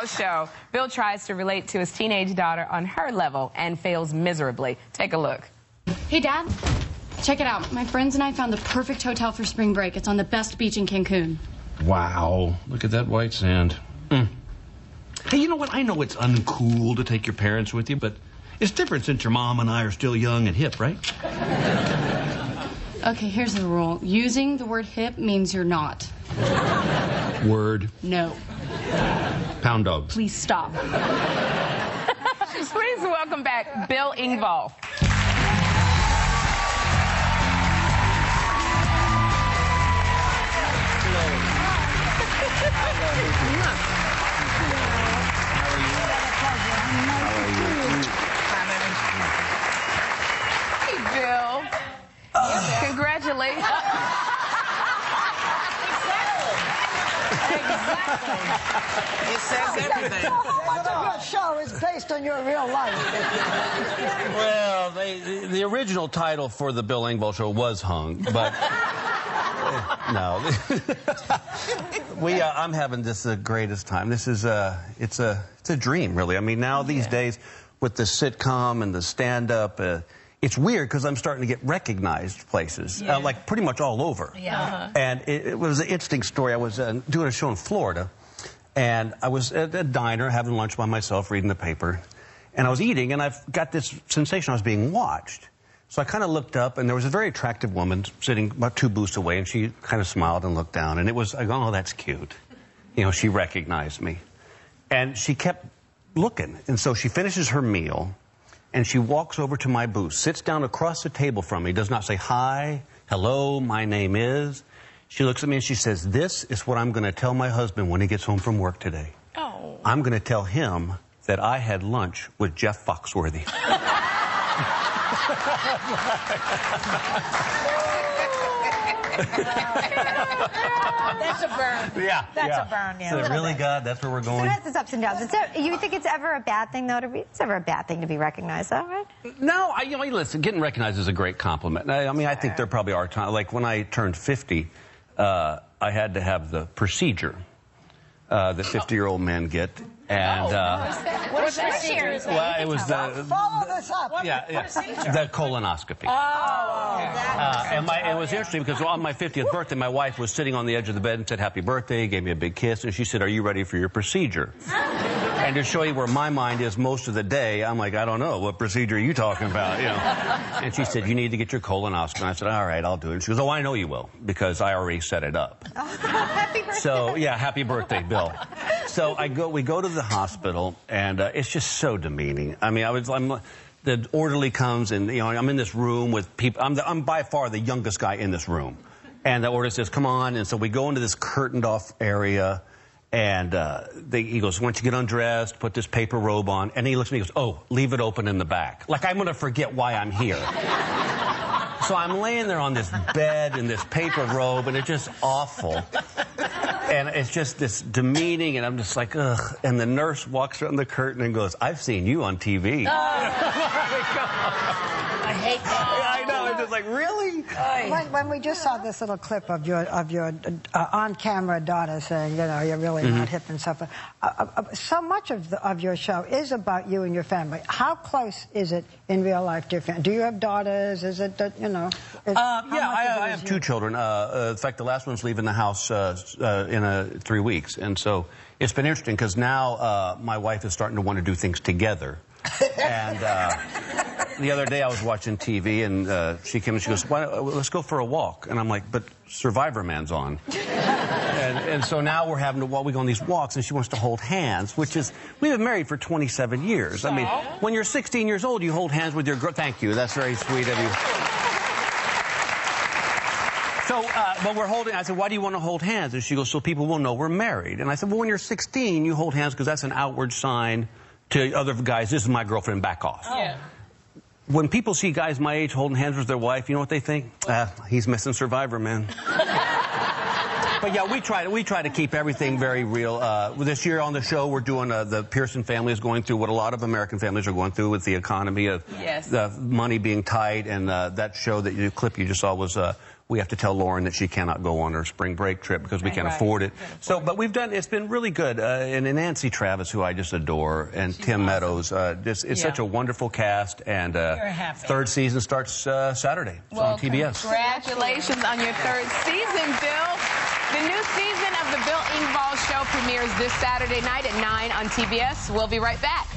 house show. Bill tries to relate to his teenage daughter on her level and fails miserably. Take a look. Hey, Dad. Check it out. My friends and I found the perfect hotel for spring break. It's on the best beach in Cancun. Wow. Look at that white sand. Hey, you know what? I know it's uncool to take your parents with you, but it's different since your mom and I are still young and hip, right? Okay, here's the rule. Using the word hip means you're not. Word. No. Pound dog. Please stop. Please welcome back Bill Engvall. Hey, Bill. Congratulations. Exactly. It says everything. How much of your show is based on your real life? Well, the original title for the Bill Engvall Show was Hung, but no. I'm having just the greatest time. This is it's a dream, really. I mean, now these days with the sitcom and the stand-up, it's weird because I'm starting to get recognized places, like pretty much all over. And it was an interesting story. I was doing a show in Florida, and I was at a diner having lunch by myself, reading the paper, and I was eating, and I've got this sensation I was being watched. So I kind of looked up, and there was a very attractive woman sitting about 2 booths away, and she kind of smiled and looked down, and it was, I go, oh, that's cute. You know, she recognized me. And she kept looking, and so she finishes her meal, and she walks over to my booth, sits down across the table from me, does not say hi, hello, my name is. She looks at me and she says, this is what I'm going to tell my husband when he gets home from work today. Oh. I'm going to tell him that I had lunch with Jeff Foxworthy. That's a burn. Yeah. That's a burn, yeah. So really, God, that's where we're going? So that's its ups and downs. You think it's ever a bad thing, though, it's ever a bad thing to be recognized, though, right? No, listen, getting recognized is a great compliment. I mean, I think there probably are times, like when I turned 50, I had to have the procedure that 50-year-old men get. And, what is procedure? well, it was Follow this up. the colonoscopy. And it was interesting because on my 50th birthday, my wife was sitting on the edge of the bed and said, happy birthday, gave me a big kiss, and she said, are you ready for your procedure? And to show you where my mind is most of the day, I'm like, I don't know, what procedure are you talking about? You know? And she said, you need to get your colonoscopy. And I said, all right, I'll do it. And she goes, oh, I know you will, because I already set it up. Happy birthday. So, yeah, happy birthday, Bill. So we go to the hospital, and it's just so demeaning. I mean, the orderly comes, and I'm in this room with people. I'm by far the youngest guy in this room, and the orderly says, "Come on." And so we go into this curtained-off area, and he goes, "Why don't you get undressed, put this paper robe on?" And he looks at me and goes, "Oh, leave it open in the back." Like I'm going to forget why I'm here. So I'm laying there on this bed in this paper robe, and it's just awful. And it's just this demeaning, and I'm just like, ugh. And the nurse walks around the curtain and goes, I've seen you on TV. I hate that. I know. It's just like, really? When we just saw this little clip of your on-camera daughter saying, you're really not hip and stuff. So much of your show is about you and your family. How close is it in real life to your family? Do you have daughters? Is it that, Yeah, I have 2 children. In fact, the last one's leaving the house in 3 weeks. And so it's been interesting because now my wife is starting to want to do things together. And the other day I was watching TV, and she came and she goes, let's go for a walk. And I'm like, but Survivor Man's on. and so now we're having to we go on these walks, and she wants to hold hands, which is, we've been married for 27 years. I mean, when you're 16 years old, you hold hands with your girl. Thank you. That's very sweet of you. So, but we're holding, I said, why do you want to hold hands? And she goes, so people will know we're married. And I said, well, when you're 16, you hold hands because that's an outward sign to other guys, this is my girlfriend, back off. Yeah. When people see guys my age holding hands with their wife, you know what they think? He's missing Survivor, man. But yeah, we try to keep everything very real. This year on the show, we're doing the Pearson family is going through what a lot of American families are going through with the economy, of the money being tight, and that show clip you just saw was we have to tell Lauren that she cannot go on her spring break trip because we can't afford it. So, but we've done, it's been really good. And Nancy Travis, who I just adore, and Tim Meadows, it's such a wonderful cast. And third season starts Saturday. It's on TBS. Congratulations on your third season, Bill. The new season of the Bill Engvall Show premieres this Saturday night at 9 on TBS. We'll be right back.